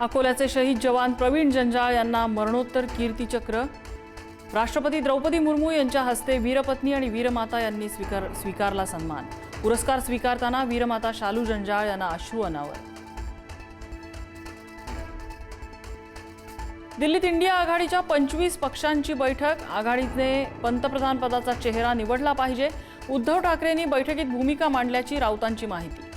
अकोल्याचे शहीद जवान प्रवीण जंजाळ यांना मरणोत्तर कीर्तिचक्र। राष्ट्रपती द्रौपदी मुर्मू यांच्या हस्ते वीरपत्नी आणि वीरमाता यांनी स्वीकारला सन्मान। पुरस्कार स्वीकारताना वीरमाता शालू जंजाळ यांना अश्रू अनावर। दिल्लीत इंडिया आघाडीच्या 25 पक्षांची बैठक। आघाडीने पंतप्रधान पदाचा चेहरा निवडला पाहिजे। उद्धव ठाकरेंनी बैठकीत भूमिका मांडल्याची राऊतांची माहिती।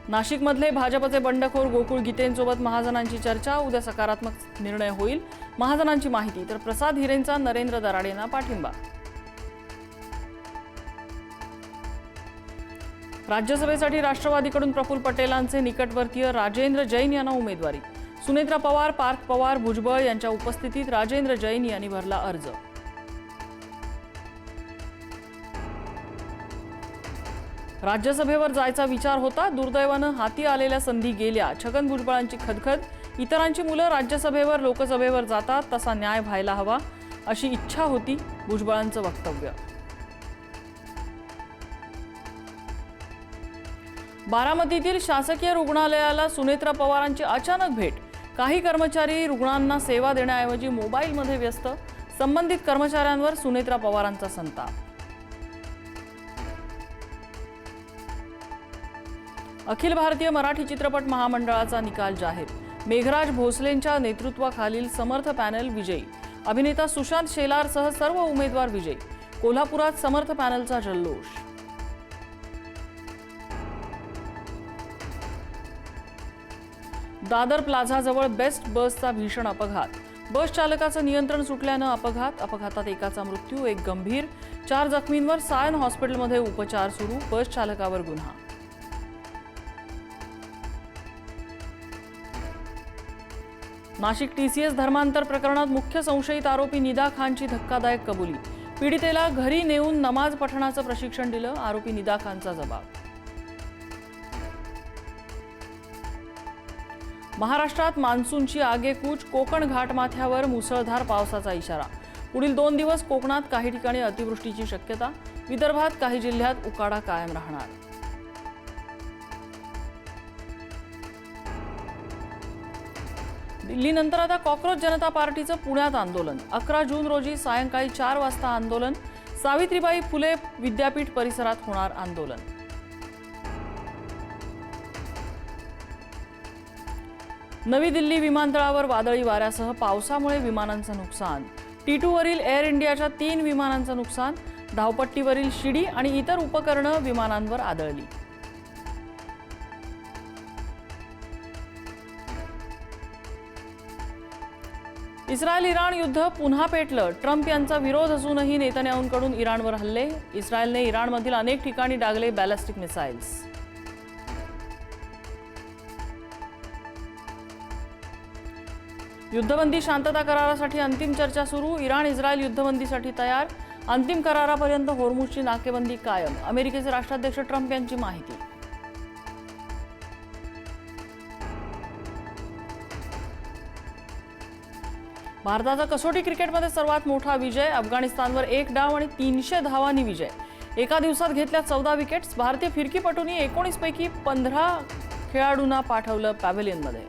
नाशिकमधले भाजपचे बंडखोर गोकुळ गीतेंसोबत महाजनांची चर्चा। उद्या सकारात्मक निर्णय होईल, महाजनांची माहिती। तर प्रसाद हिरेंचा नरेंद्र दराडेंना पाठिंबा। राज्यसभेसाठी राष्ट्रवादीकडून प्रफुल्ल पटेलांचे निकटवर्तीय राजेंद्र जैन यांना उमेदवारी। सुनेत्रा पवार, पार्थ पवार, भुजबळ यांच्या उपस्थितीत राजेंद्र जैन यांनी भरला अर्ज। राज्यसभेवर जायचा विचार होता, दुर्दैवानं हाती आलेल्या संधी गेल्या। छगन भुजबळांची खदखद। इतरांची मुलं राज्यसभेवर लोकसभेवर जातात, तसा न्याय व्हायला हवा अशी इच्छा होती, भुजबळांचं वक्तव्य। बारामतीतील शासकीय रुग्णालयाला सुनेत्रा पवारांची अचानक भेट। काही कर्मचारी रुग्णांना सेवा देण्याऐवजी मोबाईलमध्ये व्यस्त। संबंधित कर्मचाऱ्यांवर सुनेत्रा पवारांचा संताप। अखिल भारतीय मराठी चित्रपट महामंडळाचा निकाल जाहीर। मेघराज भोसलेंच्या नेतृत्वाखालील समर्थ पॅनल विजयी। अभिनेता सुशांत शेलारसह सर्व उमेदवार विजयी। कोल्हापुरात समर्थ पॅनलचा जल्लोष। दादर प्लाझाजवळ बेस्ट बसचा भीषण अपघात। बस चालकाचं नियंत्रण सुटल्यानं अपघात। अपघातात एकाचा मृत्यू, एक गंभीर। 4 जखमींवर सायन हॉस्पिटलमध्ये उपचार सुरू। बस चालकावर गुन्हा। नाशिक TCS धर्मांतर प्रकरणात मुख्य संशयित आरोपी निदा खानची धक्कादायक कबुली। पीडितेला घरी नेऊन नमाज पठणाचं प्रशिक्षण दिलं, आरोपी निदा खानचा जबाब। महाराष्ट्रात मान्सूनची आगेकूच। कोकण घाटमाथ्यावर मुसळधार पावसाचा इशारा। पुढील 2 दिवस कोकणात काही ठिकाणी अतिवृष्टीची शक्यता। विदर्भात काही जिल्ह्यात उकाडा कायम राहणार। दिल्लीनंतर आता कॉक्रोच जनता पार्टीचं पुण्यात आंदोलन। 11 जून रोजी सायंकाळी 4 वाजता आंदोलन। सावित्रीबाई फुले विद्यापीठ परिसरात होणार आंदोलन। नवी दिल्ली विमानतळावर वादळी वाऱ्यासह पावसामुळे विमानांचं नुकसान। T2 वरील एअर इंडियाच्या 3 विमानांचं नुकसान। धावपट्टीवरील शिडी आणि इतर उपकरणं विमानांवर आदळली। इस्रायल-इराण युद्ध पुन्हा पेटलं। ट्रम्प यांचा विरोध असूनही नेतन्याहूंकडून इराणवर हल्ले। इस्रायलने इराणमधील अनेक ठिकाणी डागले बॅलिस्टिक मिसाइल्स। युद्धबंदी शांतता करारासाठी अंतिम चर्चा सुरू। इराण-इस्रायल युद्धबंदीसाठी तयार। अंतिम करारापर्यंत होर्मुझची नाकेबंदी कायम। अमेरिकेचे राष्ट्राध्यक्ष ट्रम्प यांची माहिती। भारताचा कसोटी क्रिकेटमध्ये सर्वात मोठा विजय। अफगाणिस्तानवर 1 डाव आणि 300 धावांनी विजय। एका दिवसात घेतल्या 14 विकेट्स। भारतीय फिरकीपटूंनी 19 पैकी 15 खेळाडूंना पाठवलं पॅव्हेलियनमध्ये।